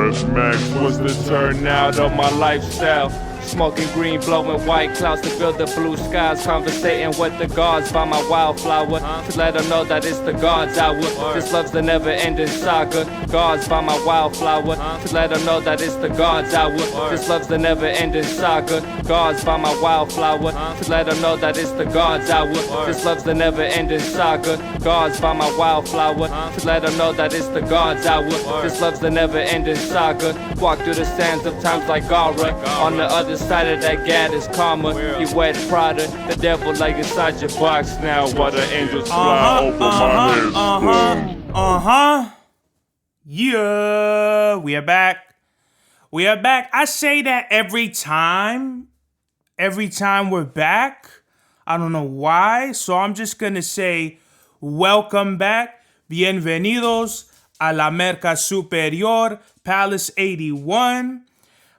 First Max was the turnout of my lifestyle. Smoking green, blowing white clouds to build the blue skies. Conversating with the gods by my wildflower to let them know that it's the God's hour. This love's the never-ending saga. Gods by my wildflower to let them know that it's the God's hour. This love's the never-ending saga. Gods by my wildflower to let them know that it's the God's hour. This love's the never-ending saga. Gods by my wildflower to let them know that it's the God's hour. This love's the never-ending saga. Walk through the sands of times like Gara. On the other side of that gad is karma. You wear Prada, the devil lay inside your box now while the angels fly over my head. Yeah, we are back. We are back. I say that every time we're back. I don't know why, so I'm just gonna say welcome back. Bienvenidos a la Merca Superior, Palace 81.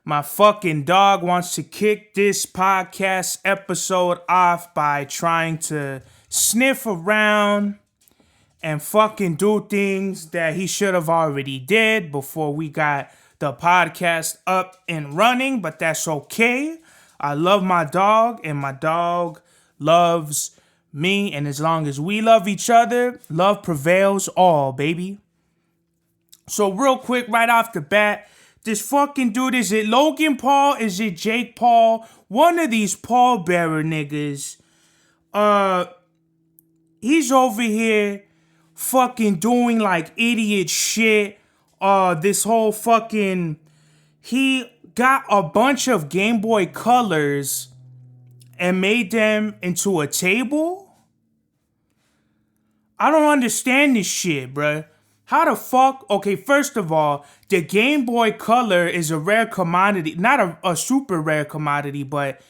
My fucking dog wants to kick this podcast episode off by trying to sniff around and fucking do things that he should have already did before we got the podcast up and running, but that's okay. I love my dog and my dog loves me, and as long as we love each other, love prevails all, baby. So real quick, right off the bat, this fucking dude, is it Logan Paul? Is it Jake Paul? One of these Paul bearer niggas. He's over here fucking doing like idiot shit. This whole fucking... He got a bunch of Game Boy Colors and made them into a table? I don't understand this shit, bruh. How the fuck? Okay, first of all, the Game Boy Color is a rare commodity. Not a super rare commodity, but,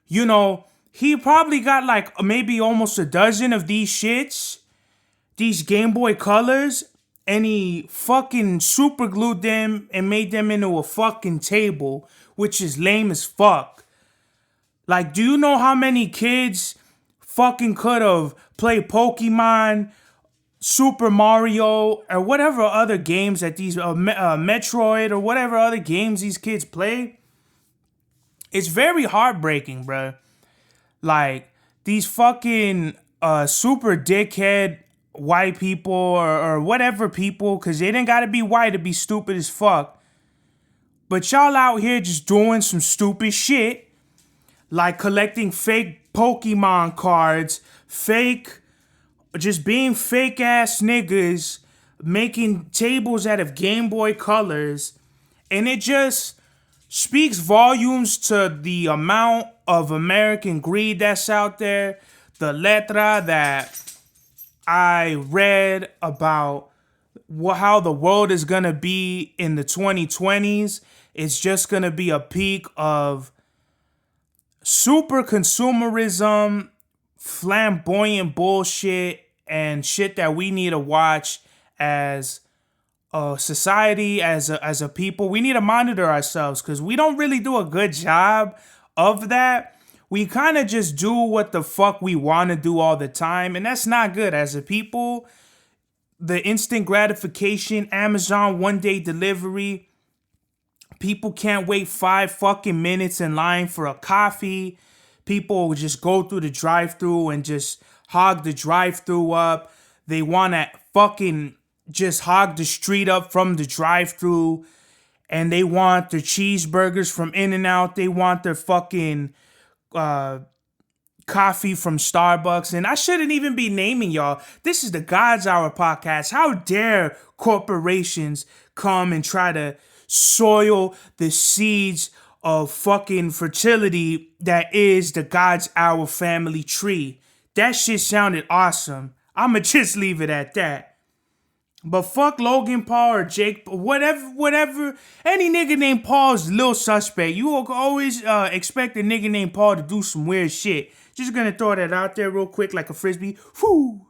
you know, he probably got like maybe almost a dozen of these shits. These Game Boy Colors. And he fucking super glued them and made them into a fucking table, which is lame as fuck. Like, do you know how many kids fucking could have played Pokemon, Super Mario, or whatever other games that these Metroid or whatever other games these kids play? It's very heartbreaking, bruh. Like, these fucking super dickhead white people or whatever people, because they didn't gotta be white to be stupid as fuck. But y'all out here just doing some stupid shit, like collecting fake Pokemon cards, just being fake ass niggas, making tables out of Game Boy Colors, and it just speaks volumes to the amount of American greed that's out there. The letra that I read about how the world is gonna be in the 2020s, it's just gonna be a peak of super consumerism, flamboyant bullshit, and shit that we need to watch as a society, as a people. We need to monitor ourselves because we don't really do a good job of that. We kind of just do what the fuck we want to do all the time, and that's not good. As a people, the instant gratification, Amazon one-day delivery, people can't wait 5 fucking minutes in line for a coffee. People just go through the drive-thru and just hog the drive-thru up. They want to fucking just hog the street up from the drive-thru. And they want their cheeseburgers from In-N-Out. They want their fucking coffee from Starbucks. And I shouldn't even be naming y'all. This is the God's Hour podcast. How dare corporations come and try to soil the seeds of fucking fertility that is the God's Hour family tree. That shit sounded awesome. I'ma just leave it at that. But fuck Logan Paul or Jake, whatever. Any nigga named Paul is a little suspect. You will always expect a nigga named Paul to do some weird shit. Just gonna throw that out there real quick like a frisbee. Whew.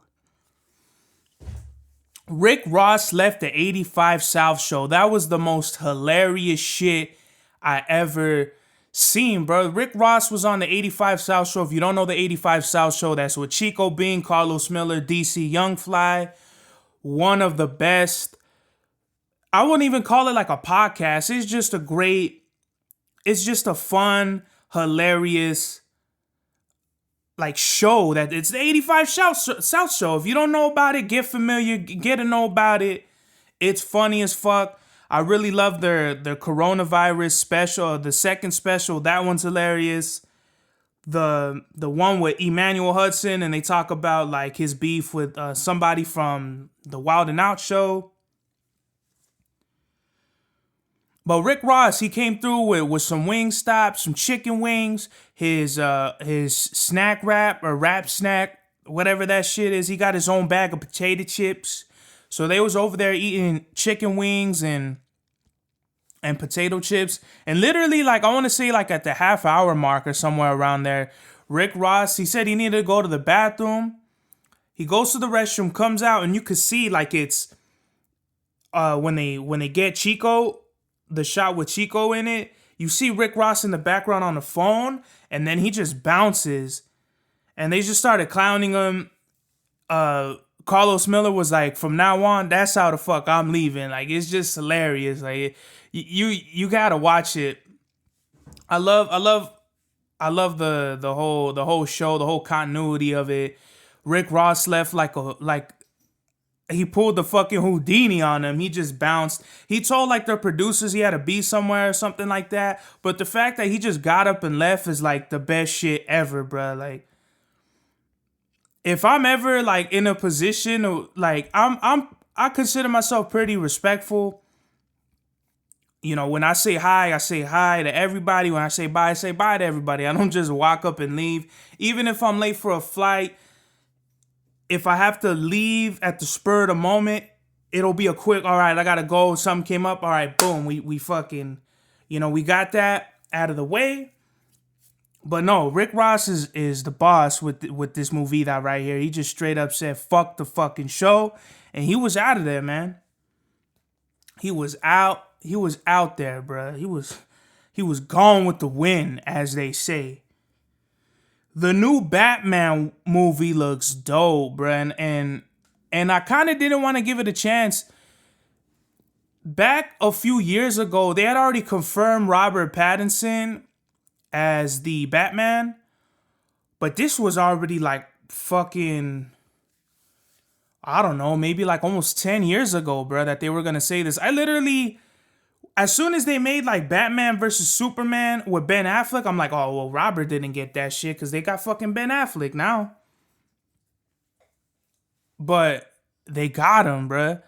Rick Ross left the 85 South show. That was the most hilarious shit I ever seen, bro. Rick Ross was on the 85 South show. If you don't know the 85 South show, that's with Chico Bean, Carlos Miller, DC Young Fly. One of the best I wouldn't even call it like a podcast. It's just a fun, hilarious like show that it's the 85 South show. If you don't know about it, get familiar, get to know about it. It's funny as fuck. I really love their coronavirus special, the second special. That one's hilarious. The one with Emmanuel Hudson, and they talk about like his beef with somebody from the Wild and Out show. But Rick Ross, he came through with some Wingstop, some chicken wings, his snack wrap or wrap snack, whatever that shit is. He got his own bag of potato chips. So they was over there eating chicken wings and potato chips. And literally, like, I want to say like at the half hour mark or somewhere around there, Rick Ross, he said he needed to go to the bathroom. He goes to the restroom, comes out, and you could see like it's when they get Chico, the shot with Chico in it, you see Rick Ross in the background on the phone, and then he just bounces. And they just started clowning him. Carlos Miller was like, from now on, that's how the fuck I'm leaving. Like, it's just hilarious. Like, you gotta watch it. I love the whole show, the whole continuity of it. Rick Ross left like he pulled the fucking Houdini on him. He just bounced. He told like the producers he had to be somewhere or something like that. But the fact that he just got up and left is like the best shit ever, bro. Like, if I'm ever like in a position of like I consider myself pretty respectful. You know, when I say hi to everybody. When I say bye to everybody. I don't just walk up and leave. Even if I'm late for a flight, if I have to leave at the spur of the moment, it'll be a quick, all right, I gotta go. Something came up. All right, boom. We fucking, we got that out of the way. But no, Rick Ross is the boss with this movie that right here. He just straight up said, fuck the fucking show. And he was out of there, man. He was out there, bro. He was gone with the wind, as they say. The new Batman movie looks dope, bro. And I kind of didn't want to give it a chance. Back a few years ago, they had already confirmed Robert Pattinson as the Batman. But this was already like fucking, I don't know, maybe like almost 10 years ago, bro, that they were going to say this. I literally, as soon as they made like Batman versus Superman with Ben Affleck, I'm like, oh, well, Robert didn't get that shit because they got fucking Ben Affleck now. But they got him, bruh.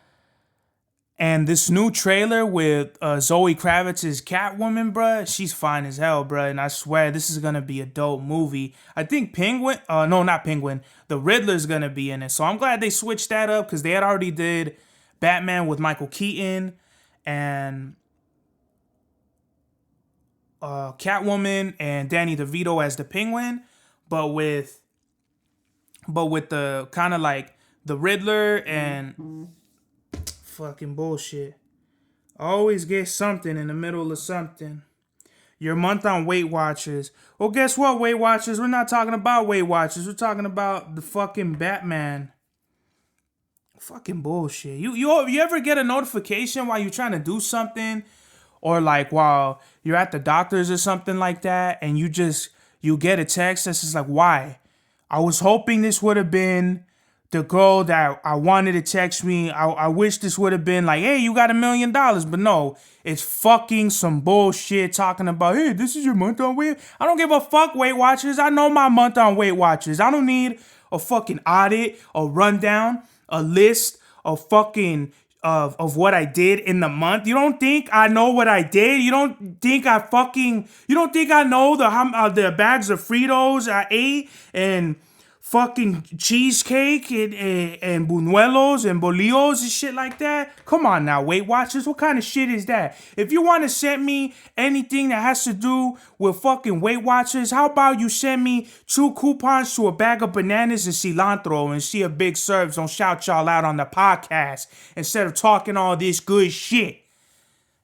And this new trailer with Zoe Kravitz's Catwoman, bruh, she's fine as hell, bruh. And I swear this is going to be a dope movie. I think the Riddler's going to be in it. So I'm glad they switched that up because they had already did Batman with Michael Keaton and Catwoman and Danny DeVito as the Penguin. But with the kind of like the Riddler and fucking bullshit. Always get something in the middle of something. Your month on Weight Watchers. Well, guess what, Weight Watchers? We're not talking about Weight Watchers. We're talking about the fucking Batman. Fucking bullshit. You ever get a notification while you're trying to do something? Or like while you're at the doctor's or something like that, and you get a text that's just like, why? I was hoping this would have been the girl that I wanted to text me. I wish this would have been like, hey, you got $1 million. But no, it's fucking some bullshit talking about, hey, this is your month on Weight. I don't give a fuck, Weight Watchers. I know my month on Weight Watchers. I don't need a fucking audit, a rundown, a list of fucking of what I did in the month. You don't think I know what I did? You don't think I know the bags of Fritos I ate and fucking cheesecake and buñuelos and bolillos and shit like that? Come on now, Weight Watchers. What kind of shit is that? If you want to send me anything that has to do with fucking Weight Watchers, how about you send me 2 coupons to a bag of bananas and cilantro and see if Big Serves don't shout y'all out on the podcast instead of talking all this good shit.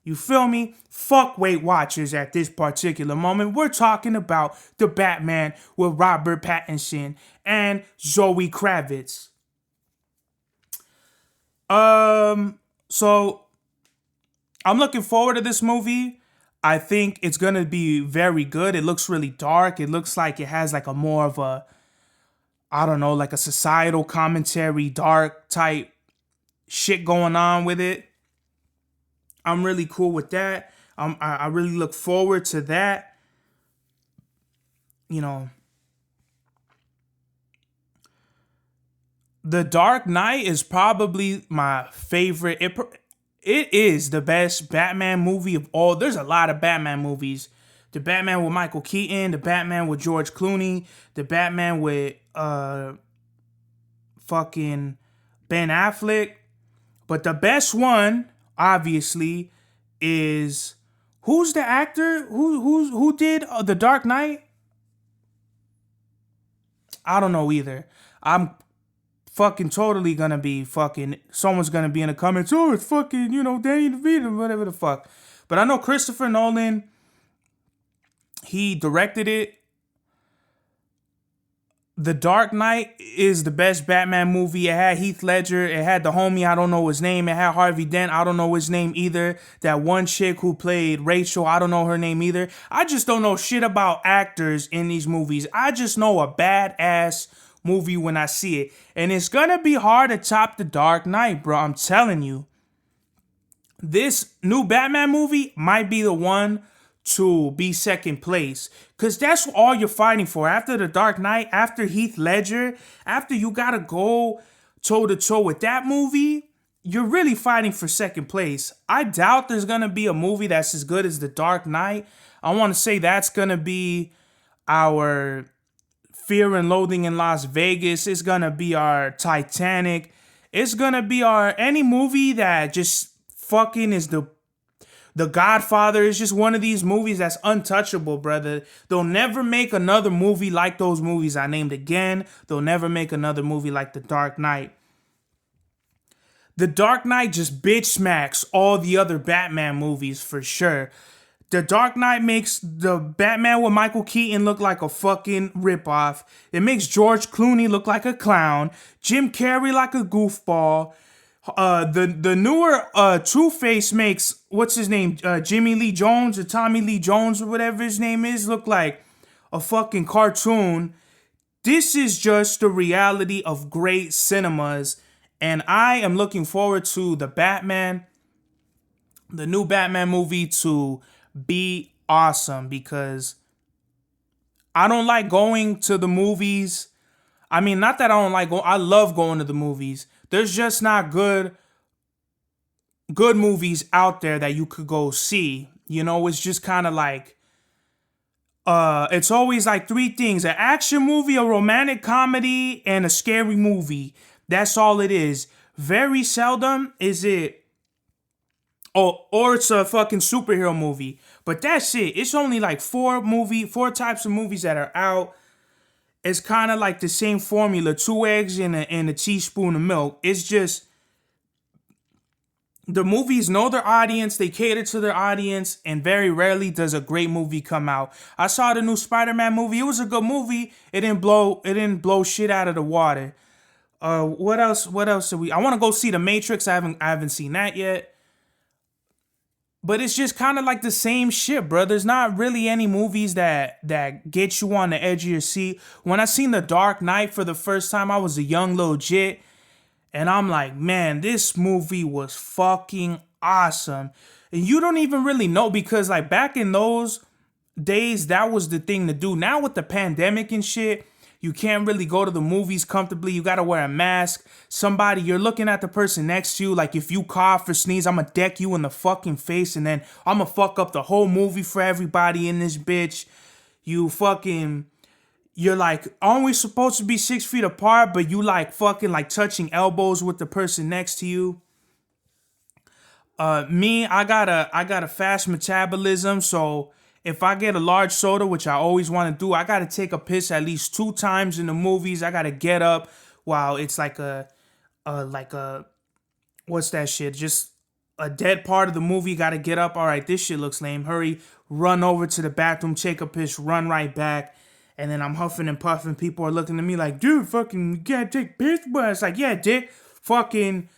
You feel me? Fuck Weight Watchers at this particular moment. We're talking about the Batman with Robert Pattinson and Zoe Kravitz. So I'm looking forward to this movie. I think it's gonna be very good. It looks really dark. It looks like it has like a more of a, I don't know, like a societal commentary, dark type shit going on with it. I'm really cool with that. I really look forward to that. You know, The Dark Knight is probably my favorite. It is the best Batman movie of all. There's a lot of Batman movies. The Batman with Michael Keaton, the Batman with George Clooney, the Batman with fucking Ben Affleck. But the best one, obviously, is who's the actor who did The Dark Knight? I don't know either. I'm fucking totally gonna be fucking, someone's gonna be in the comments, oh, it's fucking, Danny DeVito, whatever the fuck. But I know Christopher Nolan, he directed it. The Dark Knight is the best Batman movie. It had Heath Ledger. It had the homie, I don't know his name. It had Harvey Dent. I don't know his name either. That one chick who played Rachel, I don't know her name either. I just don't know shit about actors in these movies. I just know a badass movie when I see it. And it's gonna be hard to top The Dark Knight, bro. I'm telling you. This new Batman movie might be the one to be second place, because that's all you're fighting for. After The Dark Knight, after Heath Ledger, after you gotta go toe to toe with that movie, you're really fighting for second place. I doubt there's gonna be a movie that's as good as The Dark Knight. I want to say that's gonna be our Fear and Loathing in Las Vegas. It's gonna be our Titanic. It's gonna be our any movie that just fucking is the Godfather. Is just one of these movies that's untouchable, brother. They'll never make another movie like those movies I named again. They'll never make another movie like The Dark Knight. The Dark Knight just bitch smacks all the other Batman movies for sure. The Dark Knight makes the Batman with Michael Keaton look like a fucking ripoff. It makes George Clooney look like a clown. Jim Carrey like a goofball. The newer Two-Face makes, what's his name, Jimmy Lee Jones or Tommy Lee Jones or whatever his name is, look like a fucking cartoon. This is just the reality of great cinemas, and I am looking forward to the new Batman movie to be awesome, because I don't like going to the movies. I mean, not that I don't like going, I love going to the movies. There's just not good movies out there that you could go see. It's just kind of like, it's always like three things: an action movie, a romantic comedy, and a scary movie. That's all it is. Very seldom is it, or it's a fucking superhero movie. But that's it. It's only like four types of movies that are out. It's kind of like the same formula: 2 eggs and a teaspoon of milk. It's just, the movies know their audience, they cater to their audience, and very rarely does a great movie come out. I saw the new Spider-Man movie. It was a good movie. It didn't blow shit out of the water. What else did I want to go see The Matrix. I haven't seen that yet. But it's just kind of like the same shit, bro. There's not really any movies that get you on the edge of your seat. When I seen The Dark Knight for the first time, I was a young little jit. And I'm like, man, this movie was fucking awesome. And you don't even really know, because like back in those days, that was the thing to do. Now with the pandemic and shit, you can't really go to the movies comfortably. You gotta wear a mask. You're looking at the person next to you. Like if you cough or sneeze, I'ma deck you in the fucking face, and then I'ma fuck up the whole movie for everybody in this bitch. You're like always supposed to be 6 feet apart, but you like fucking like touching elbows with the person next to you. I got a fast metabolism, so if I get a large soda, which I always want to do, I got to take a piss at least 2 times in the movies. I got to get up while it's like what's that shit? Just a dead part of the movie. Got to get up. All right, this shit looks lame. Hurry, run over to the bathroom, take a piss, run right back. And then I'm huffing and puffing. People are looking at me like, dude, fucking, you can't take piss. But it's like, yeah, dick, fucking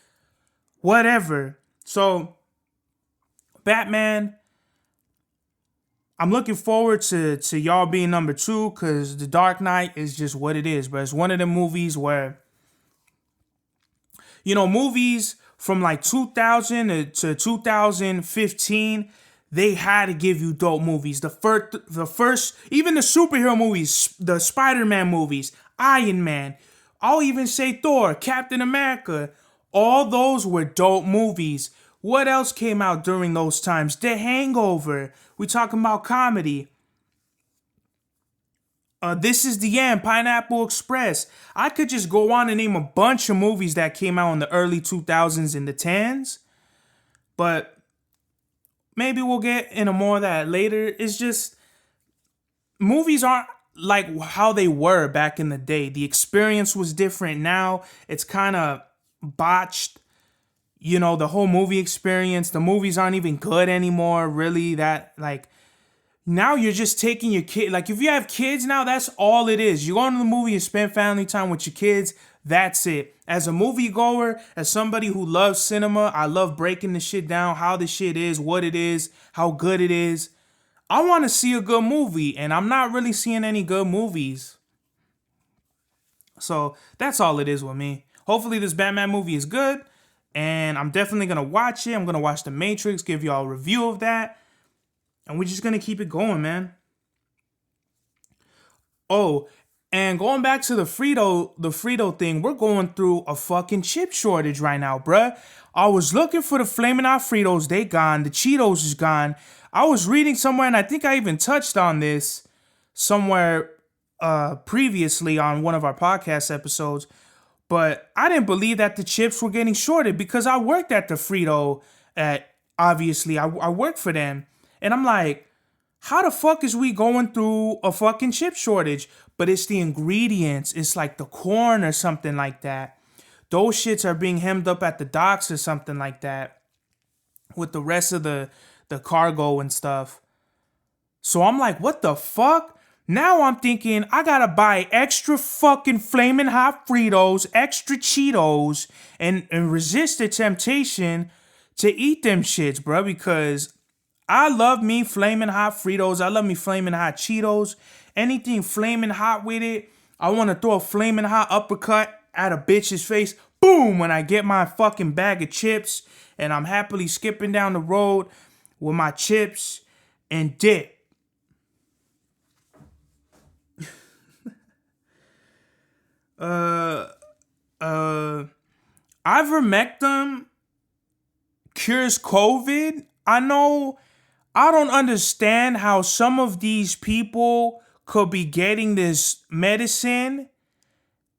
whatever. So Batman, I'm looking forward to y'all being number 2 because The Dark Knight is just what it is, bro. It's one of the movies where, movies from like 2000 to 2015, they had to give you dope movies. The first, even the superhero movies, the Spider-Man movies, Iron Man, I'll even say Thor, Captain America, all those were dope movies. What else came out during those times? The Hangover. We talking about comedy. This Is the End, Pineapple Express. I could just go on and name a bunch of movies that came out in the early 2000s and the 10s. But maybe we'll get into more of that later. It's just, movies aren't like how they were back in the day. The experience was different now. It's kind of botched. The whole movie experience. The movies aren't even good anymore, really. Now you're just taking your kid. Like, if you have kids now, that's all it is. You go into the movie and spend family time with your kids. That's it. As a moviegoer, as somebody who loves cinema, I love breaking the shit down, how the shit is, what it is, how good it is. I want to see a good movie, and I'm not really seeing any good movies. So that's all it is with me. Hopefully this Batman movie is good, and I'm definitely going to watch it. I'm going to watch The Matrix, give y'all a review of that. And we're just going to keep it going, man. Oh, and going back to the Frito thing, we're going through a fucking chip shortage right now, bruh. I was looking for the Flamin' Hot Fritos. They gone. The Cheetos is gone. I was reading somewhere, and I think I even touched on this somewhere previously on one of our podcast episodes. But I didn't believe that the chips were getting shorted because I worked at the Frito obviously, I worked for them. And I'm like, how the fuck is we going through a fucking chip shortage? But it's the ingredients. It's like the corn or something like that. Those shits are being hemmed up at the docks or something like that with the rest of the cargo and stuff. So I'm like, what the fuck? Now I'm thinking I gotta buy extra fucking Flamin' Hot Fritos, extra Cheetos, and resist the temptation to eat them shits, bro, because I love me Flamin' Hot Fritos. I love me Flamin' Hot Cheetos. Anything flaming hot with it. I want to throw a flaming hot uppercut at a bitch's face. Boom! When I get my fucking bag of chips and I'm happily skipping down the road with my chips and dip. Ivermectin cures COVID. I don't understand how some of these people could be getting this medicine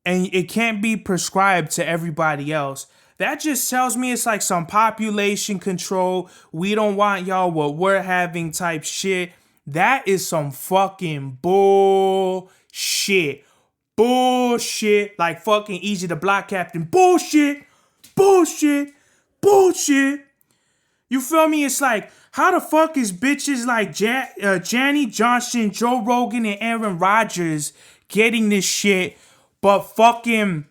and it can't be prescribed to everybody else. That just tells me it's like some population control. We don't want y'all what we're having type shit. That is some fucking bullshit. Bullshit. Like fucking Easy the Block Captain. Bullshit. Bullshit. Bullshit. You feel me? It's like, how the fuck is bitches like Janny Johnson, Joe Rogan, and Aaron Rodgers getting this shit, but fucking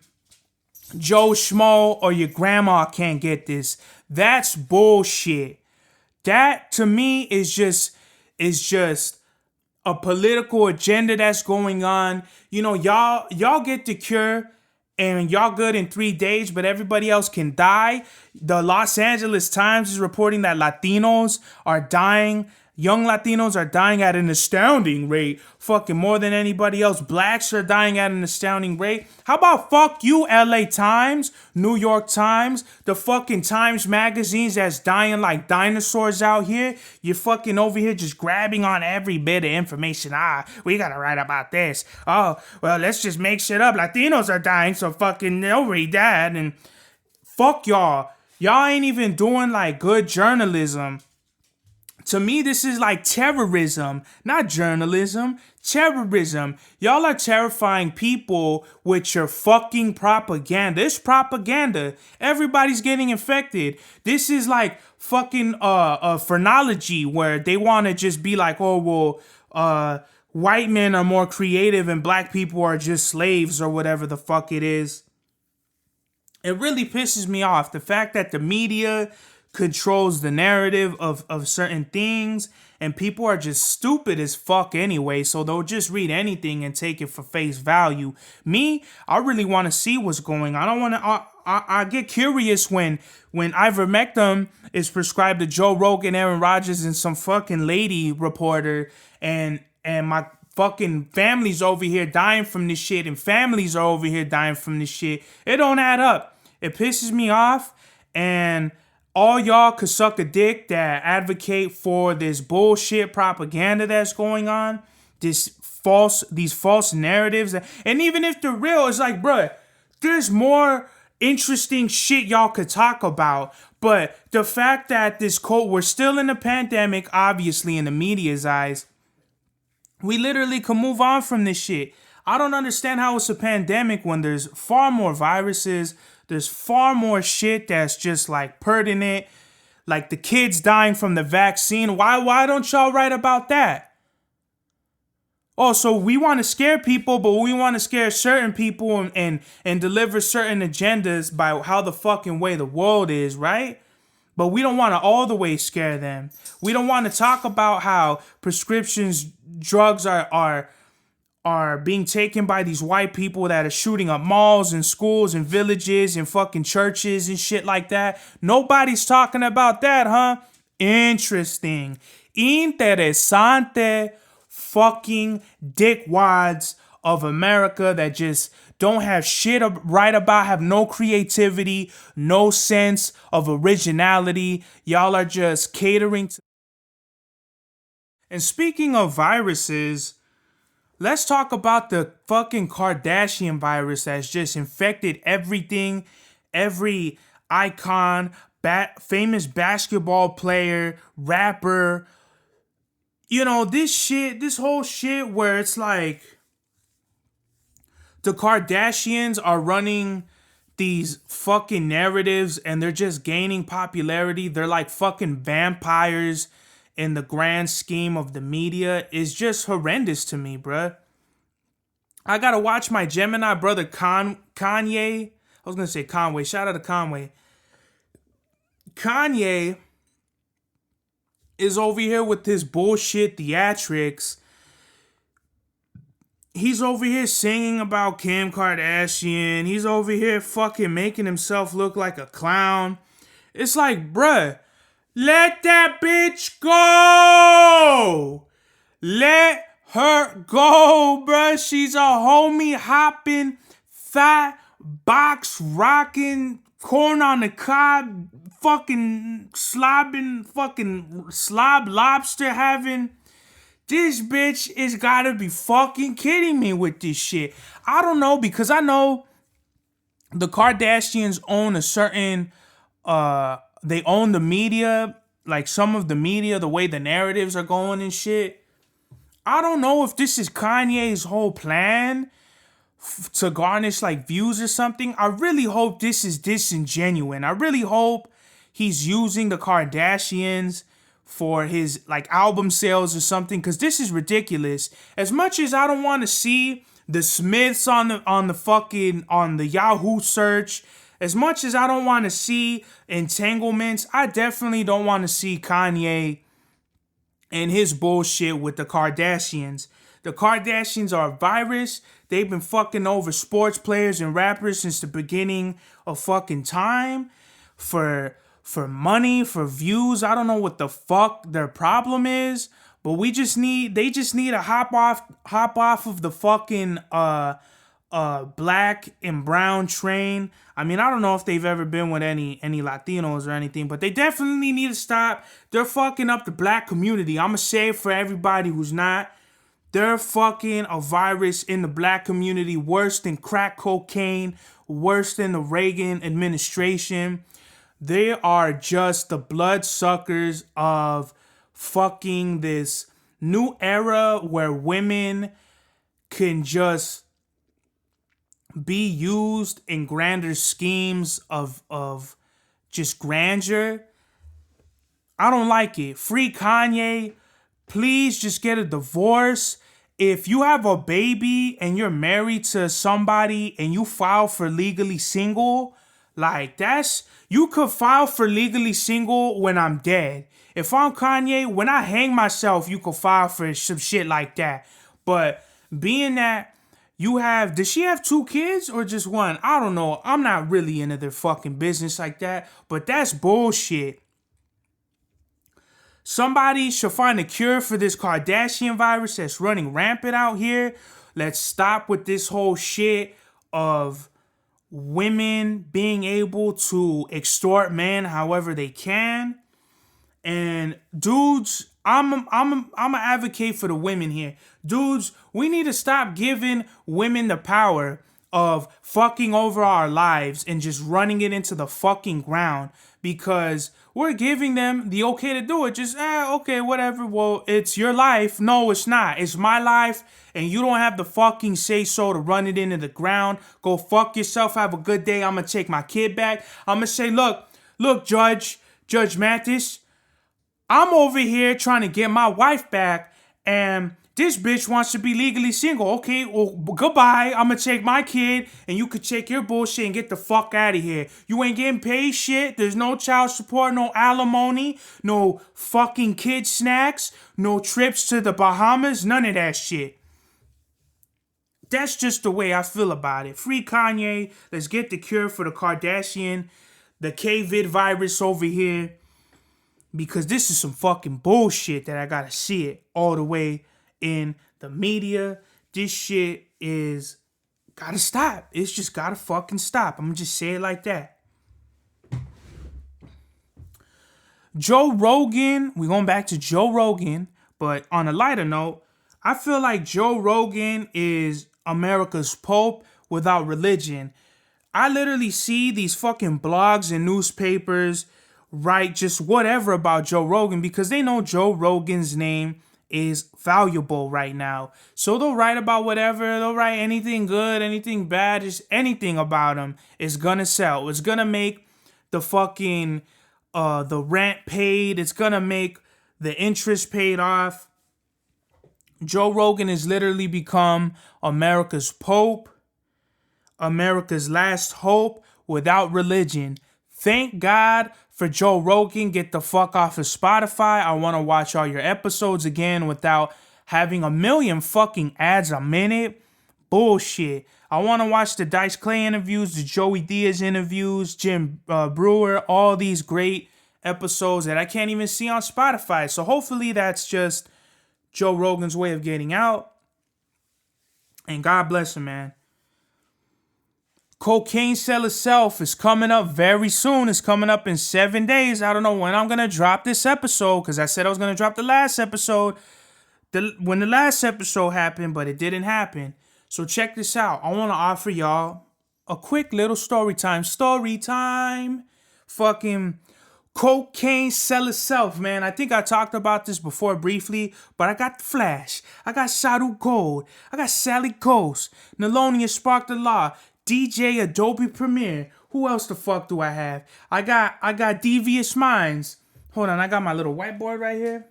Joe Schmo or your grandma can't get this? That's bullshit. That to me is just a political agenda that's going on. Y'all get the cure and y'all good in 3 days, but everybody else can die. The Los Angeles Times is reporting that Latinos are dying. Young Latinos are dying at an astounding rate. Fucking more than anybody else. Blacks are dying at an astounding rate. How about fuck you, LA Times, New York Times, the fucking Times magazines that's dying like dinosaurs out here? You're fucking over here just grabbing on every bit of information. We gotta write about this. Oh, well, let's just make shit up. Latinos are dying, so fucking they'll read that. And fuck y'all. Y'all ain't even doing like good journalism. To me, this is like terrorism, not journalism. Terrorism. Y'all are terrifying people with your fucking propaganda. It's propaganda. Everybody's getting infected. This is like fucking phrenology where they want to just be like, oh, well, white men are more creative and black people are just slaves or whatever the fuck it is. It really pisses me off. The fact that the media controls the narrative of certain things, and people are just stupid as fuck anyway, so they'll just read anything and take it for face value. Me, I really want to see what's going on. I don't want to. I get curious when Ivermectin is prescribed to Joe Rogan, Aaron Rodgers, and some fucking lady reporter, and my fucking family's over here dying from this shit, and families are over here dying from this shit. It don't add up. It pisses me off, and all y'all could suck a dick that advocate for this bullshit propaganda that's going on, these false narratives, and even if they're real, it's like, bruh, there's more interesting shit y'all could talk about. But the fact that we're still in a pandemic, obviously in the media's eyes, we literally can move on from this shit. I don't understand how it's a pandemic when there's far more viruses. There's far more shit that's just like pertinent, like the kids dying from the vaccine. Why don't y'all write about that? Oh, so we want to scare people, but we want to scare certain people and deliver certain agendas by how the fucking way the world is, right? But we don't want to all the way scare them. We don't want to talk about how prescriptions drugs are being taken by these white people that are shooting up malls and schools and villages and fucking churches and shit like that. Nobody's talking about that, huh? Interesting. Interesante fucking dickwads of America that just don't have shit to write about, have no creativity, no sense of originality. Y'all are just catering to. And speaking of viruses, let's talk about the fucking Kardashian virus that's just infected everything, every icon, famous basketball player, rapper. You know, this whole shit where it's like the Kardashians are running these fucking narratives and they're just gaining popularity. They're like fucking vampires in the grand scheme of the media. Is just horrendous to me, bruh. I gotta watch my Gemini brother Kanye. I was gonna say Conway. Shout out to Conway. Kanye is over here with his bullshit theatrics. He's over here singing about Kim Kardashian. He's over here fucking making himself look like a clown. It's like, bruh, let that bitch go. Let her go, bruh. She's a homie hopping, fat, box rocking, corn on the cob, fucking slobbing, fucking slob lobster having. This bitch is gotta be fucking kidding me with this shit. I don't know, because I know the Kardashians own a certain, they own the media, like some of the media, the way the narratives are going and shit. I don't know if this is Kanye's whole plan to garnish like views or something. I really hope this is disingenuous. I really hope he's using the Kardashians for his like album sales or something, because this is ridiculous. As much as I don't want to see the Smiths on the Yahoo search, as much as I don't want to see entanglements, I definitely don't want to see Kanye and his bullshit with the Kardashians. The Kardashians are a virus. They've been fucking over sports players and rappers since the beginning of fucking time for money, for views. I don't know what the fuck their problem is, but they just need to hop off of the fucking black and brown train. I mean, I don't know if they've ever been with any Latinos or anything, but they definitely need to stop. They're fucking up the black community. I'ma say it for everybody who's not. They're fucking a virus in the black community, worse than crack cocaine, worse than the Reagan administration. They are just the bloodsuckers of fucking this new era where women can just be used in grander schemes of just grandeur. I don't like it. Free Kanye. Please just get a divorce. If you have a baby and you're married to somebody and you file for legally single, Like, you could file for legally single when I'm dead. If I'm Kanye, when I hang myself, you could file for some shit like that. But being that does she have 2 kids or just one? I don't know. I'm not really into their fucking business like that, but that's bullshit. Somebody should find a cure for this Kardashian virus that's running rampant out here. Let's stop with this whole shit of women being able to extort men however they can. And dudes, I'm an advocate for the women here. Dudes, we need to stop giving women the power of fucking over our lives and just running it into the fucking ground, because we're giving them the okay to do it. Just, okay, whatever. Well, it's your life. No, it's not. It's my life, and you don't have the fucking say so to run it into the ground. Go fuck yourself. Have a good day. I'm gonna take my kid back. I'm gonna say, look, Judge Mathis, I'm over here trying to get my wife back, and this bitch wants to be legally single. Okay, well, goodbye. I'm gonna take my kid, and you could take your bullshit and get the fuck out of here. You ain't getting paid shit. There's no child support, no alimony, no fucking kid snacks, no trips to the Bahamas, none of that shit. That's just the way I feel about it. Free Kanye. Let's get the cure for the Kardashian, the COVID virus over here. Because this is some fucking bullshit that I gotta see it all the way in the media. This shit is gotta stop. It's just gotta fucking stop. I'm gonna just say it like that. Joe Rogan, we're going back to Joe Rogan, but on a lighter note, I feel like Joe Rogan is America's Pope without religion. I literally see these fucking blogs and newspapers write just whatever about Joe Rogan because they know Joe Rogan's name is valuable right now. So they'll write about whatever. They'll write anything good, anything bad, just anything about him is gonna sell. It's gonna make the fucking the rent paid. It's gonna make the interest paid off. Joe Rogan has literally become America's Pope, America's last hope without religion. Thank God for Joe Rogan. Get the fuck off of Spotify. I want to watch all your episodes again without having a million fucking ads a minute. Bullshit. I want to watch the Dice Clay interviews, the Joey Diaz interviews, Jim Brewer, all these great episodes that I can't even see on Spotify. So hopefully that's just Joe Rogan's way of getting out. And God bless him, man. Cocaine Sell Itself is coming up very soon. It's coming up in 7 days. I don't know when I'm going to drop this episode because I said I was going to drop the last episode when the last episode happened, but it didn't happen. So check this out. I want to offer y'all a quick little story time. Story time. Fucking Cocaine Sell Itself, man. I think I talked about this before briefly, but I got The Flash. I got Shadow Gold. I got Sally Ghost. Nelonia Spark the Law. DJ Adobe Premiere. Who else the fuck do I have? I got Devious Minds. Hold on, I got my little whiteboard right here.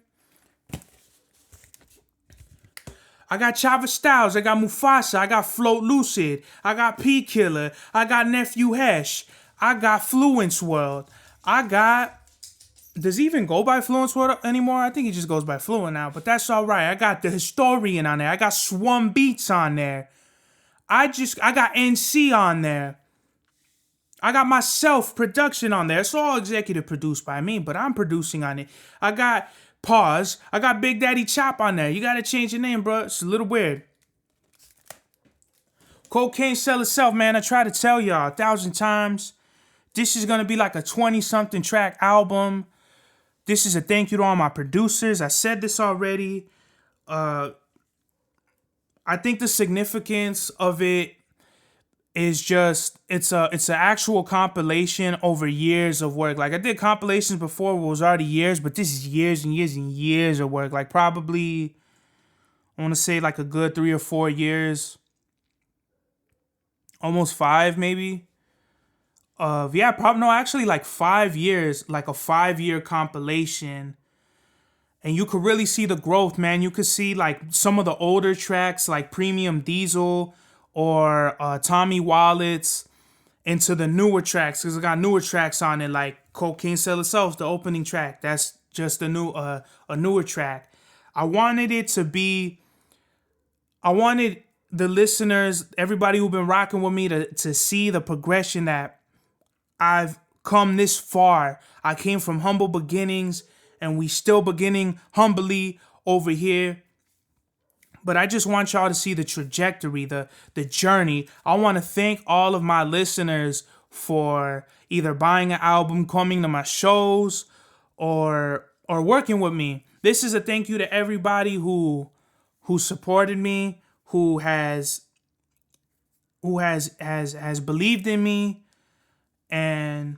I got Chava Styles. I got Mufasa. I got Float Lucid. I got P Killer. I got Nephew Hesh. I got Fluence World. Does he even go by Fluence World anymore? I think he just goes by Fluent now, but that's all right. I got The Historian on there. I got Swum Beats on there. I got NC on there. I got myself production on there. It's all executive produced by me, but I'm producing on it. I got Pause. I got Big Daddy Chop on there. You got to change your name, bro. It's a little weird. Cocaine Sell Itself, man. I try to tell y'all 1,000 times. This is going to be like a 20-something track album. This is a thank you to all my producers. I said this already. I think the significance of it is just it's an actual compilation over years of work. Like I did compilations before where it was already years, but this is years and years and years of work. Like probably I want to say like a good 3 or 4 years. Almost 5 maybe. Actually like 5 years, like a 5-year compilation. And you could really see the growth, man. You could see like some of the older tracks like Premium Diesel or Tommy Wallets. into the newer tracks, because I got newer tracks on it, like Cocaine Cell itself, the opening track. That's just a newer track. I wanted it to be. I wanted the listeners, everybody who've been rocking with me, to see the progression that I've come this far. I came from humble beginnings, and we still beginning humbly over here. But I just want y'all to see the trajectory, the journey. I want to thank all of my listeners for either buying an album, coming to my shows, or working with me. This is a thank you to everybody who supported me, who has believed in me, and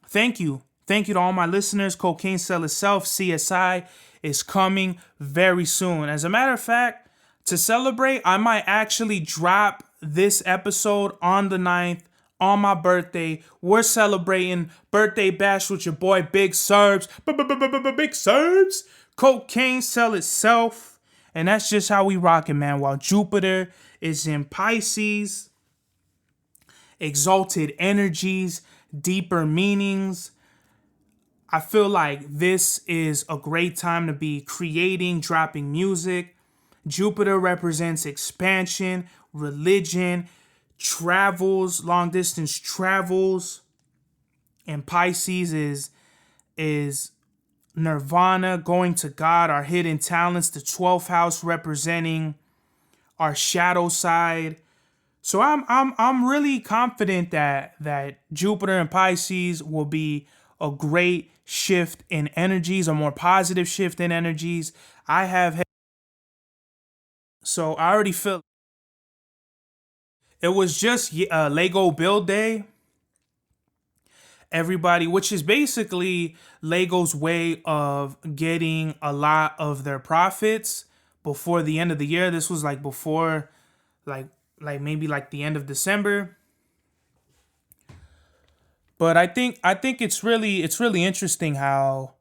thank you. Thank you to all my listeners. Cocaine Cell itself, CSI, is coming very soon. As a matter of fact, to celebrate, I might actually drop this episode on the 9th, on my birthday. We're celebrating birthday bash with your boy Big Serbs. Big Serbs. Cocaine Cell itself. And that's just how we rockin', man. While Jupiter is in Pisces, exalted energies, deeper meanings. I feel like this is a great time to be creating, dropping music. Jupiter represents expansion, religion, travels, long distance travels. And Pisces is nirvana, going to God, our hidden talents, the 12th house representing our shadow side. So I'm really confident that Jupiter and Pisces will be a great shift in energies, a more positive shift in energies. So I already feel it was just Lego build day. Everybody, which is basically Lego's way of getting a lot of their profits before the end of the year. This was like before, like maybe like the end of December. But I think it's really interesting how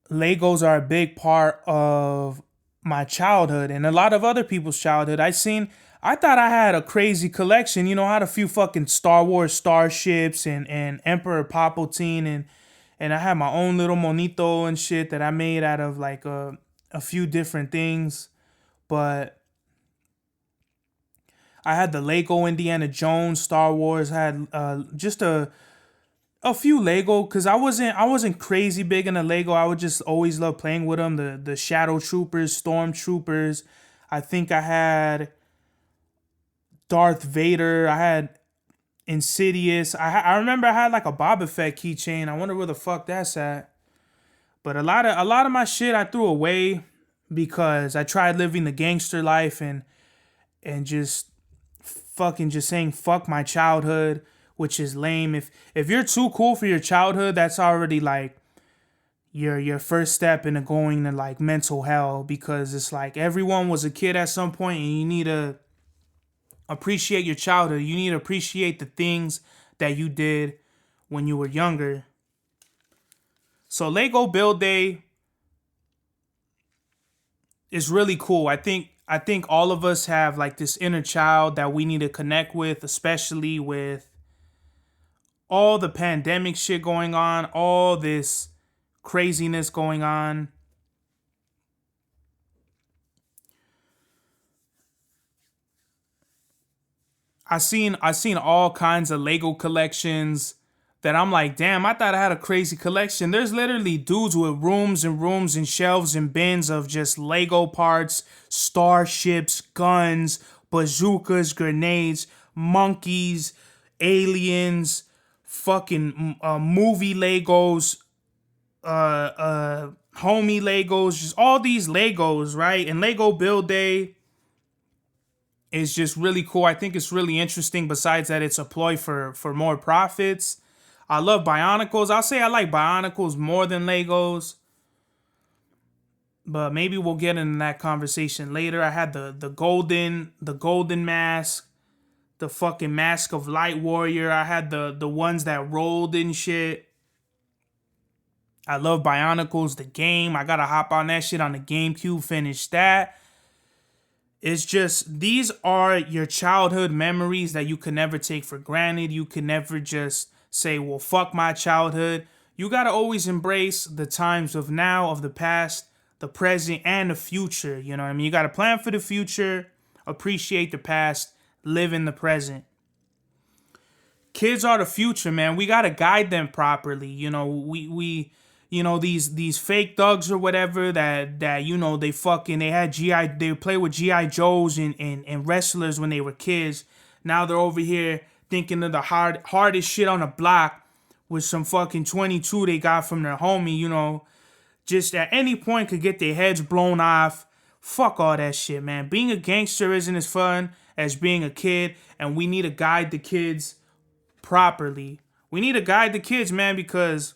Legos are a big part of my childhood and a lot of other people's childhood. I thought I had a crazy collection. You know, I had a few fucking Star Wars starships and Emperor Palpatine, and I had my own little monito and shit that I made out of like a few different things. But I had the Lego Indiana Jones, Star Wars. I had just a few Lego, because I wasn't crazy big into Lego. I would just always love playing with them. The Shadow Troopers, Storm Troopers. I think I had Darth Vader. I had Insidious. I remember I had like a Boba Fett keychain. I wonder where the fuck that's at. But a lot of my shit I threw away because I tried living the gangster life and just fucking just saying fuck my childhood, which is lame. If you're too cool for your childhood, that's already like your first step into going to like mental hell, because it's like everyone was a kid at some point, and you need to appreciate your childhood. You need to appreciate the things that you did when you were younger. So Lego Build Day is really cool. I think all of us have like this inner child that we need to connect with, especially with all the pandemic shit going on, all this craziness going on. I seen all kinds of Lego collections that I'm like, damn, I thought I had a crazy collection. There's literally dudes with rooms and rooms and shelves and bins of just Lego parts, starships, guns, bazookas, grenades, monkeys, aliens, fucking movie Legos, homie Legos, just all these Legos, right? And Lego Build Day is just really cool. I think it's really interesting, besides that it's a ploy for more profits. I love Bionicles. I'll say I like Bionicles more than Legos, but maybe we'll get into that conversation later. I had the golden mask, the fucking Mask of Light Warrior. I had the ones that rolled and shit. I love Bionicles, the game. I gotta hop on that shit on the GameCube, finish that. It's just, these are your childhood memories that you can never take for granted. You can never just say, well, fuck my childhood. You got to always embrace the times of now, of the past, the present, and the future. You know what I mean? You got to plan for the future, appreciate the past, live in the present. Kids are the future, man. We got to guide them properly. You know, we these fake thugs or whatever that you know, they play with GI Joes and wrestlers when they were kids. Now they're over here thinking of the hardest shit on the block with some fucking 22 they got from their homie, you know, just at any point could get their heads blown off. Fuck all that shit, man. Being a gangster isn't as fun as being a kid, and we need to guide the kids properly. We need to guide the kids, man, because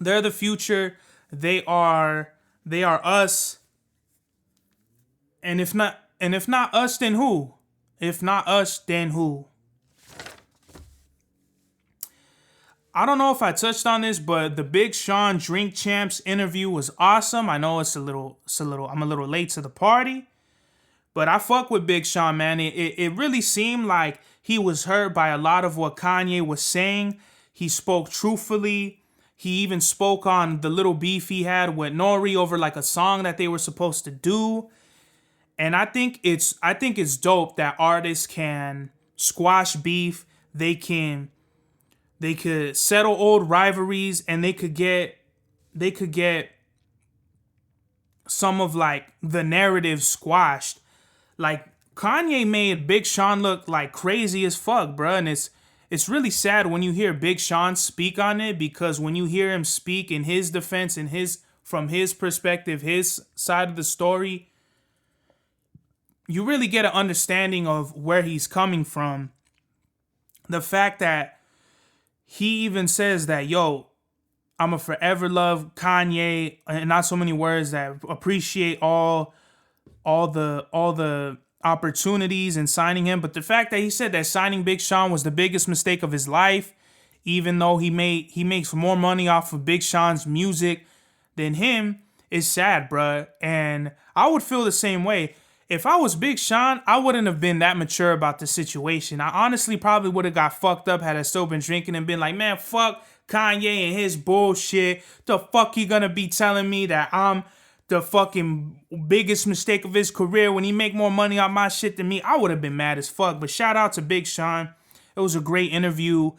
they're the future. They are us. And if not us, then who? If not us, then who? I don't know if I touched on this, but the Big Sean Drink Champs interview was awesome. I know I'm a little late to the party, but I fuck with Big Sean, man. It really seemed like he was hurt by a lot of what Kanye was saying. He spoke truthfully. He even spoke on the little beef he had with Nori over like a song that they were supposed to do. And I think it's dope that artists can squash beef. They could settle old rivalries, and they could get some of like the narrative squashed. Like Kanye made Big Sean look like crazy as fuck, bro, and it's really sad when you hear Big Sean speak on it, because when you hear him speak in his defense and from his perspective, his side of the story, you really get an understanding of where he's coming from. The fact that he even says that, yo, I'ma forever love Kanye, and not so many words, that appreciate all the opportunities in signing him. But the fact that he said that signing Big Sean was the biggest mistake of his life, even though he makes more money off of Big Sean's music than him, is sad, bruh. And I would feel the same way. If I was Big Sean, I wouldn't have been that mature about the situation. I honestly probably would have got fucked up had I still been drinking and been like, man, fuck Kanye and his bullshit. The fuck he gonna be telling me that I'm the fucking biggest mistake of his career when he make more money on my shit than me? I would have been mad as fuck. But shout out to Big Sean. It was a great interview.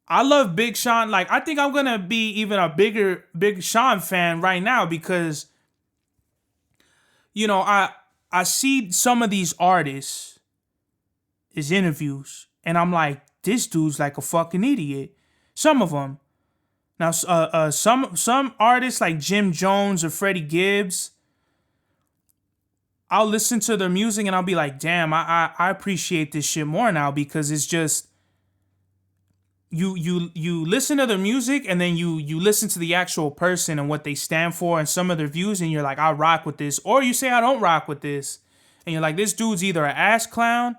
I love Big Sean. Like, I think I'm gonna be even a bigger Big Sean fan right now, because, you know, I see some of these artists, his interviews, and I'm like, this dude's like a fucking idiot. Some of them. Now, some artists like Jim Jones or Freddie Gibbs, I'll listen to their music and I'll be like, damn, I appreciate this shit more now, because it's just, you listen to their music and then you listen to the actual person and what they stand for and some of their views, and you're like, I rock with this. Or you say, I don't rock with this. And you're like, this dude's either an ass clown,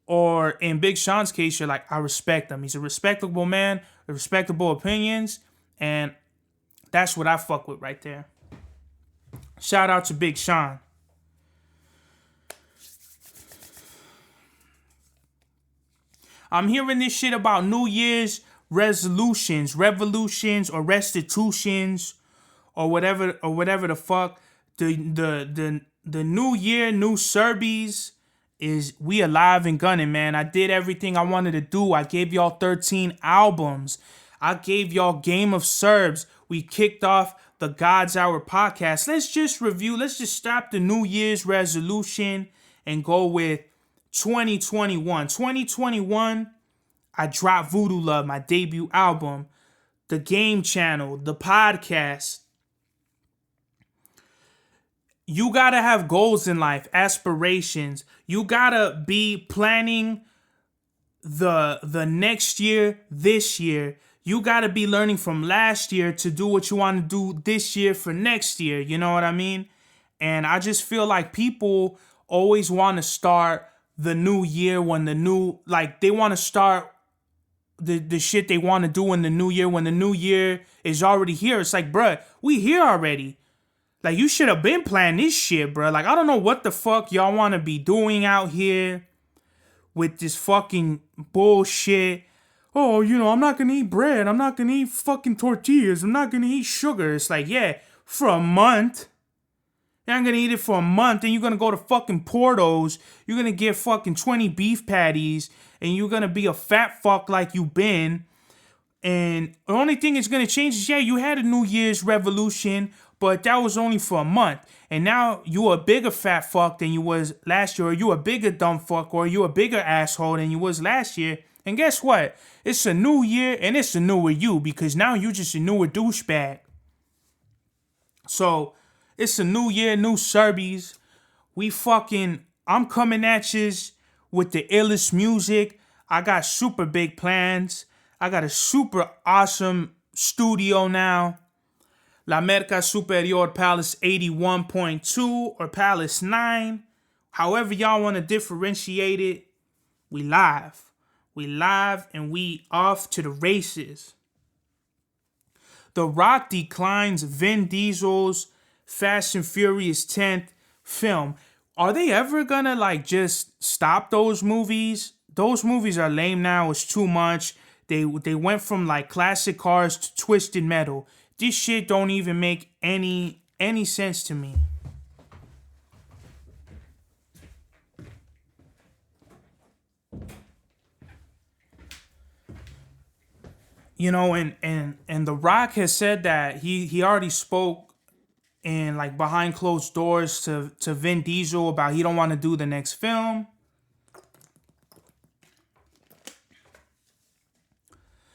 or in Big Sean's case, you're like, I respect him. He's a respectable man, respectable opinions, and that's what I fuck with right there. Shout out to Big Sean. I'm hearing this shit about New Year's resolutions, revolutions, or restitutions, or whatever the fuck. The new year, new Serbies is we alive and gunning, man. I did everything I wanted to do. I gave y'all 13 albums. I gave y'all Game of Serbs. We kicked off the God's Hour podcast. Let's just review. Let's just stop the New Year's resolution and go with 2021. 2021, I dropped Voodoo Love, my debut album, the Game Channel, the podcast. You gotta have goals in life, aspirations. You gotta be planning the next year, this year. You gotta be learning from last year to do what you want to do this year for next year. You know what I mean? And I just feel like people always want to start the new year when they want to start the shit they want to do in the new year when the new year is already here. It's like, bruh, we here already. Like, you should have been planning this shit, bro. Like, I don't know what the fuck y'all want to be doing out here with this fucking bullshit. Oh, I'm not gonna eat bread. I'm not gonna eat fucking tortillas. I'm not gonna eat sugar. It's like, yeah, for a month. You're not gonna eat it for a month, and you're gonna go to fucking Portos. You're gonna get fucking 20 beef patties, and you're gonna be a fat fuck like you been. And the only thing that's gonna change is, yeah, you had a New Year's revolution, but that was only for a month. And now you a bigger fat fuck than you was last year, or you a bigger dumb fuck, or you a bigger asshole than you was last year. And guess what? It's a new year, and it's a newer you, because now you just a newer douchebag. So, it's a new year, new Serbies. I'm coming at yous with the illest music. I got super big plans. I got a super awesome studio now. La Merca Superior Palace 81.2 or Palace 9. However y'all want to differentiate it, we live. We live and we off to the races. The Rock declines Vin Diesel's Fast and Furious 10th film. Are they ever gonna just stop those movies? Those movies are lame now. It's too much. They went from classic cars to twisted metal. This shit don't even make any sense to me. And The Rock has said that he already spoke in behind closed doors to Vin Diesel about he don't want to do the next film.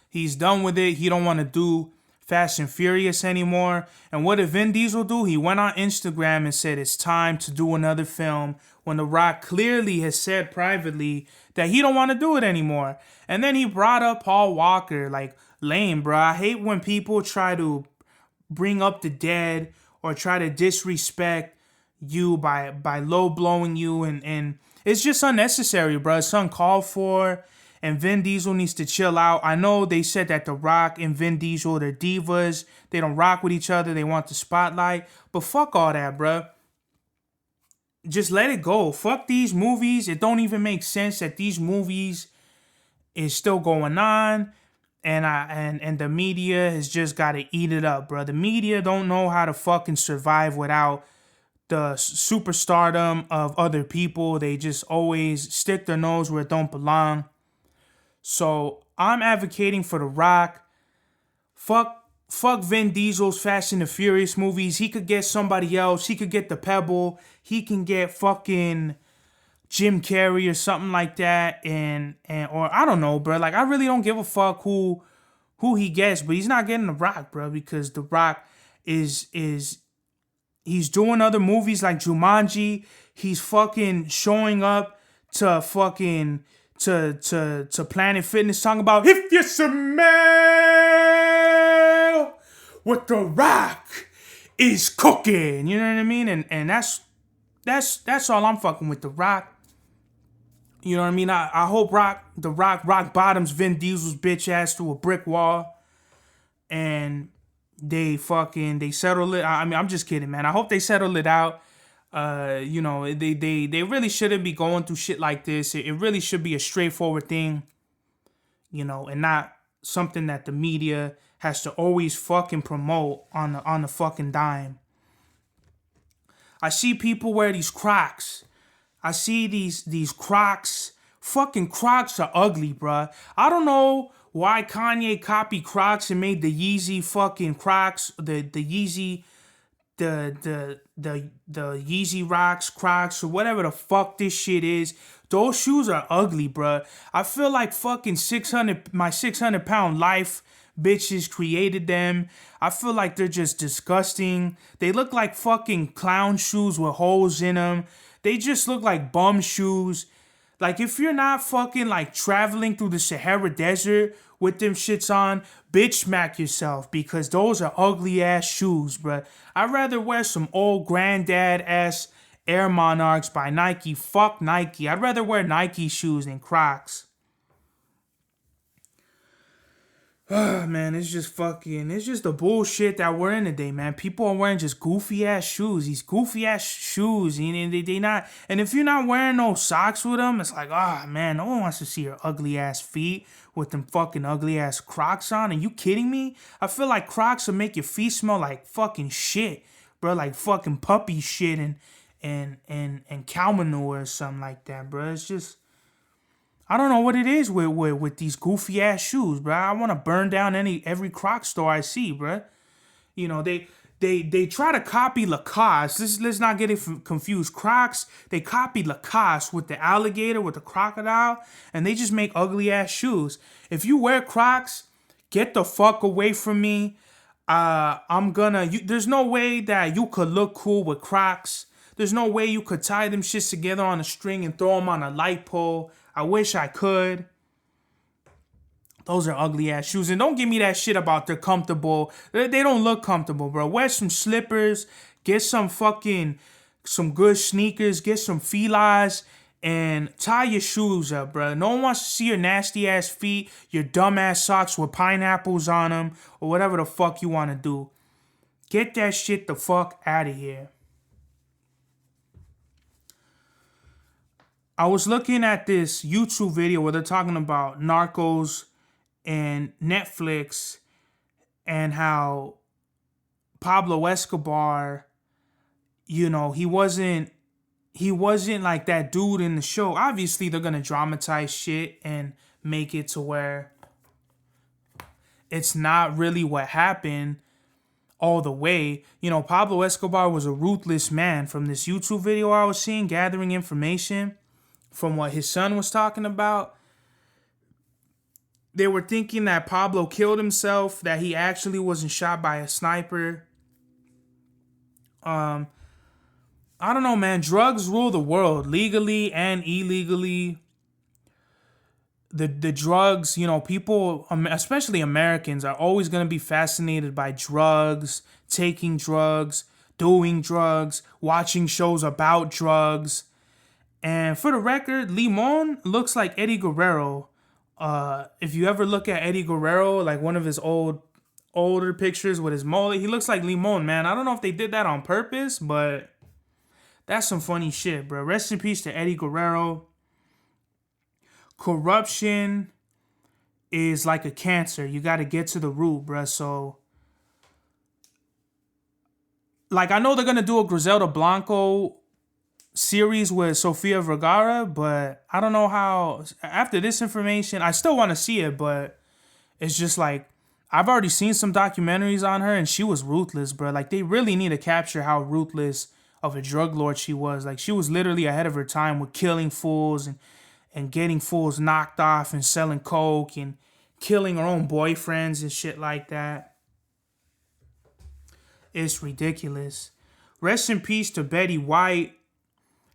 He's done with it. He don't want to do Fast and Furious anymore. And what did Vin Diesel do? He went on Instagram and said it's time to do another film, when The Rock clearly has said privately that he don't want to do it anymore. And then he brought up Paul Walker. Lame, bro. I hate when people try to bring up the dead or try to disrespect you by low blowing you, and it's just unnecessary, bro. It's uncalled for. And Vin Diesel needs to chill out. I know they said that The Rock and Vin Diesel, they're divas. They don't rock with each other. They want the spotlight. But fuck all that, bro. Just let it go. Fuck these movies. It don't even make sense that these movies is still going on. And the media has just got to eat it up, bro. The media don't know how to fucking survive without the superstardom of other people. They just always stick their nose where it don't belong. So I'm advocating for The Rock. Fuck Vin Diesel's Fast and the Furious movies. He could get somebody else. He could get The Pebble. He can get fucking Jim Carrey or something like that. And or I don't know, bro. I really don't give a fuck who he gets, but he's not getting The Rock, bro, because The Rock is he's doing other movies like Jumanji. He's fucking showing up to fucking to Planet Fitness talking about if you smell what The Rock is cooking. You know what I mean? And that's all I'm fucking with The Rock. You know what I mean? I hope The Rock bottoms Vin Diesel's bitch ass through a brick wall. And they settle it. I mean, I'm just kidding, man. I hope they settle it out. They really shouldn't be going through shit like this. It really should be a straightforward thing, and not something that the media has to always fucking promote on the fucking dime. I see people wear these Crocs. I see these Crocs. Fucking Crocs are ugly, bruh. I don't know why Kanye copied Crocs and made the Yeezy fucking Crocs, the Yeezy, the Yeezy Rocks, Crocs, or whatever the fuck this shit is. Those shoes are ugly, bruh. I feel like fucking 600-pound life bitches created them. I feel like they're just disgusting. They look like fucking clown shoes with holes in them. They just look like bum shoes. If you're not fucking traveling through the Sahara Desert with them shits on, bitch smack yourself, because those are ugly ass shoes, bruh. I'd rather wear some old granddad ass Air Monarchs by Nike. Fuck Nike. I'd rather wear Nike shoes than Crocs. Man, it's just the bullshit that we're in today, man. People are wearing just goofy ass shoes. These goofy ass shoes, and they not. And if you're not wearing no socks with them, it's like, man, no one wants to see your ugly ass feet with them fucking ugly ass Crocs on. Are you kidding me? I feel like Crocs will make your feet smell like fucking shit, bro. Like fucking puppy shit and cow manure or something like that, bro. It's just. I don't know what it is with these goofy ass shoes, bro. I want to burn down every Croc store I see, bro. You know, they try to copy Lacoste. Let's not get it confused. Crocs, they copied Lacoste with the alligator, with the crocodile, and they just make ugly ass shoes. If you wear Crocs, get the fuck away from me. There's no way that you could look cool with Crocs. There's no way you could tie them shits together on a string and throw them on a light pole. I wish I could. Those are ugly ass shoes. And don't give me that shit about they're comfortable. They don't look comfortable, bro. Wear some slippers. Get some good sneakers. Get some Filas. And tie your shoes up, bro. No one wants to see your nasty ass feet. Your dumb ass socks with pineapples on them. Or whatever the fuck you want to do. Get that shit the fuck out of here. I was looking at this YouTube video where they're talking about Narcos and Netflix and how Pablo Escobar, you know, he wasn't like that dude in the show. Obviously, they're gonna dramatize shit and make it to where it's not really what happened all the way. You know, Pablo Escobar was a ruthless man. From this YouTube video I was seeing, gathering information from what his son was talking about, they were thinking that Pablo killed himself, that he actually wasn't shot by a sniper. I don't know, man. Drugs rule the world, legally and illegally. The drugs, you know, people, especially Americans, are always going to be fascinated by drugs, taking drugs, doing drugs, watching shows about drugs. And for the record, Limon looks like Eddie Guerrero. If you ever look at Eddie Guerrero, like one of his older pictures with his mullet, he looks like Limon, man. I don't know if they did that on purpose, but that's some funny shit, bro. Rest in peace to Eddie Guerrero. Corruption is like a cancer. You got to get to the root, bro. So, like, I know they're going to do a Griselda Blanco series with Sofia Vergara, but I don't know how. After this information, I still want to see it, but it's just like I've already seen some documentaries on her and she was ruthless, bro. Like, they really need to capture how ruthless of a drug lord she was. Like, she was literally ahead of her time with killing fools and getting fools knocked off and selling coke and killing her own boyfriends and shit like that. It's ridiculous. Rest in peace to Betty White.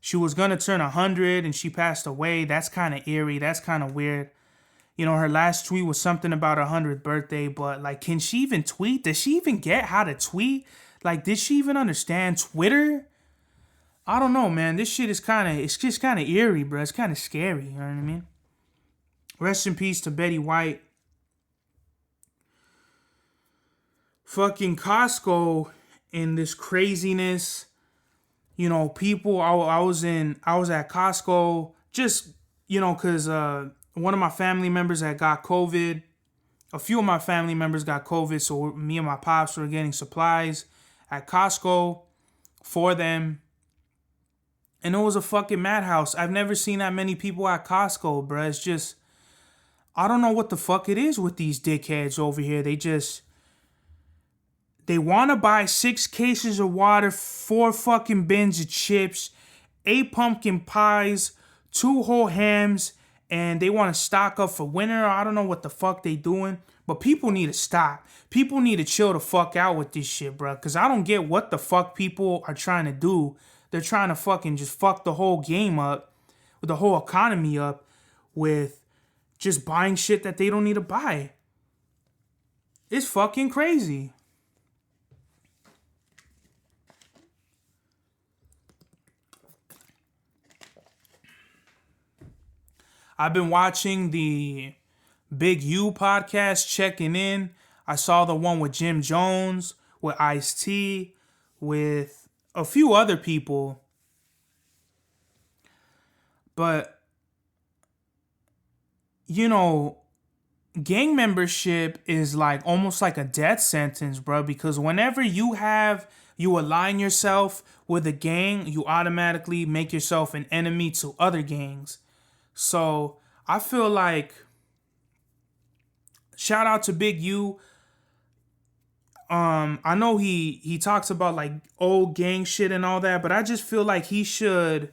She was going to turn 100 and she passed away. That's kind of eerie. That's kind of weird. You know, her last tweet was something about her 100th birthday, but like, can she even tweet? Does she even get how to tweet? Like, did she even understand Twitter? I don't know, man. This shit is it's just kind of eerie, bro. It's kind of scary. You know what I mean? Rest in peace to Betty White. Fucking Costco in this craziness. You know, people, I was at Costco just, you know, because one of my family members had got COVID. A few of my family members got COVID, so me and my pops were getting supplies at Costco for them. And it was a fucking madhouse. I've never seen that many people at Costco, bruh. It's just, I don't know what the fuck it is with these dickheads over here. They want to buy 6 cases of water, 4 fucking bins of chips, 8 pumpkin pies, 2 whole hams, and they want to stock up for winter. I don't know what the fuck they doing, but people need to stop. People need to chill the fuck out with this shit, bro, because I don't get what the fuck people are trying to do. They're trying to fucking just fuck the whole game up, with the whole economy up, with just buying shit that they don't need to buy. It's fucking crazy. I've been watching the Big U podcast, Checc'n In. I saw the one with Jim Jones, with Ice-T, with a few other people. But, you know, gang membership is like almost like a death sentence, bro, because whenever you align yourself with a gang, you automatically make yourself an enemy to other gangs. So I feel like, shout out to Big U. I know he talks about like old gang shit and all that, but I just feel like he should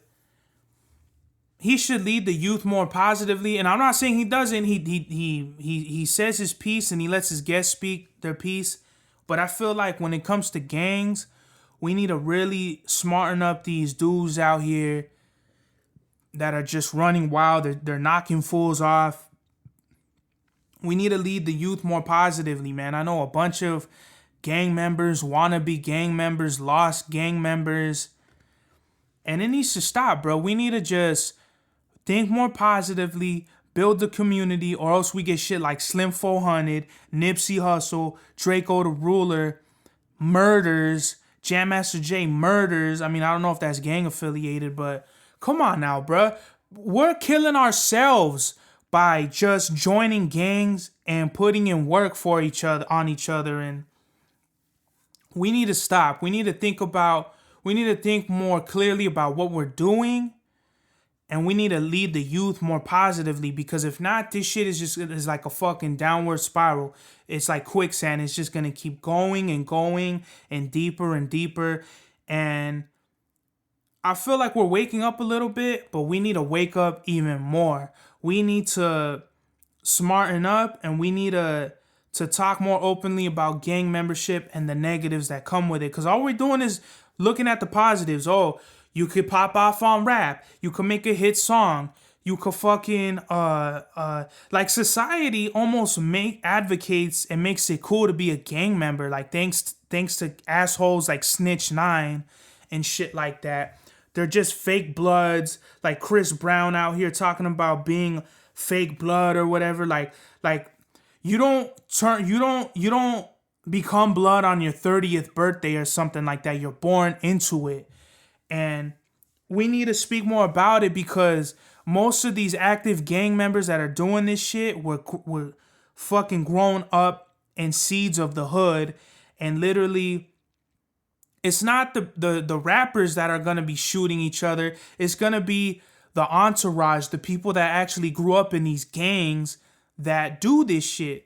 lead the youth more positively. And I'm not saying he doesn't. He says his piece and he lets his guests speak their piece. But I feel like when it comes to gangs, we need to really smarten up these dudes out here that are just running wild. They're knocking fools off. We need to lead the youth more positively, man. I know a bunch of gang members, wannabe gang members, lost gang members. And it needs to stop, bro. We need to just think more positively, build the community, or else we get shit like Slim 400, Nipsey Hussle, Draco the Ruler, murders, Jam Master Jay murders. I mean, I don't know if that's gang affiliated, but come on now, bro. We're killing ourselves by just joining gangs and putting in work for each other, and we need to stop. We need to think more clearly about what we're doing, and we need to lead the youth more positively, because if not, this shit is like a fucking downward spiral. It's like quicksand. It's just going to keep going and going and deeper and deeper. And I feel like we're waking up a little bit, but we need to wake up even more. We need to smarten up, and we need to talk more openly about gang membership and the negatives that come with it. Because all we're doing is looking at the positives. Oh, you could pop off on rap. You could make a hit song. You could fucking, like society almost advocates and makes it cool to be a gang member. Like thanks to assholes like Snitch 9 and shit like that. They're just fake bloods, like Chris Brown out here talking about being fake blood or whatever. Like you don't become blood on your 30th birthday or something like that. You're born into it. And we need to speak more about it, because most of these active gang members that are doing this shit were fucking grown up in seeds of the hood. And literally, it's not the rappers that are going to be shooting each other. It's going to be the entourage, the people that actually grew up in these gangs that do this shit.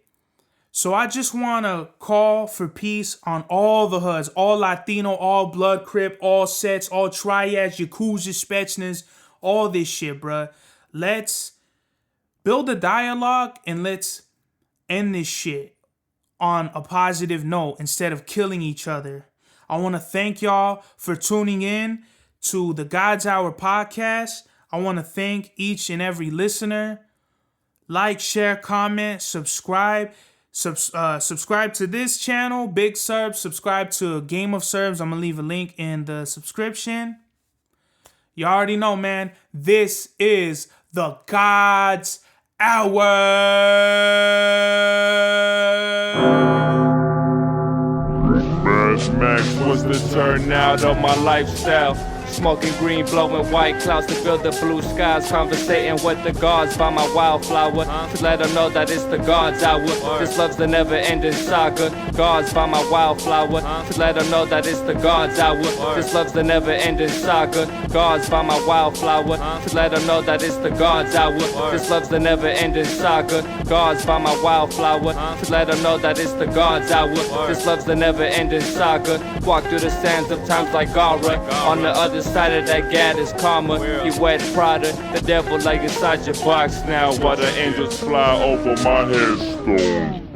So I just want to call for peace on all the hoods, all Latino, all Blood Crip, all Sets, all Triads, Yakuza, Spetsnaz, all this shit, bruh. Let's build a dialogue and let's end this shit on a positive note instead of killing each other. I want to thank y'all for tuning in to the God's Hour podcast. I want to thank each and every listener. Like, share, comment, subscribe. Subscribe to this channel, Big Serb. Subscribe to Game of Serbs. I'm gonna leave a link in the subscription. You already know, man. This is the God's Hour. Max was the turnout of my lifestyle. Smoking green, blowing white clouds to build the blue skies. Conversating with the gods by my wildflower, to let them know that it's the God's hour. This love's the never-ending saga. Gods by my wildflower, to let them know that it's the God's hour. This love's the never-ending saga. Gods by my wildflower, to let them know that it's the God's hour. This love's the never-ending saga. Gods by my wildflower, to let them know that it's the God's hour. This love's the never-ending saga. Walk through the sands of times like Gara. On the other side of that gad is karma. You wet Prada, the devil lay inside your box now, while the angels fly over my headstone.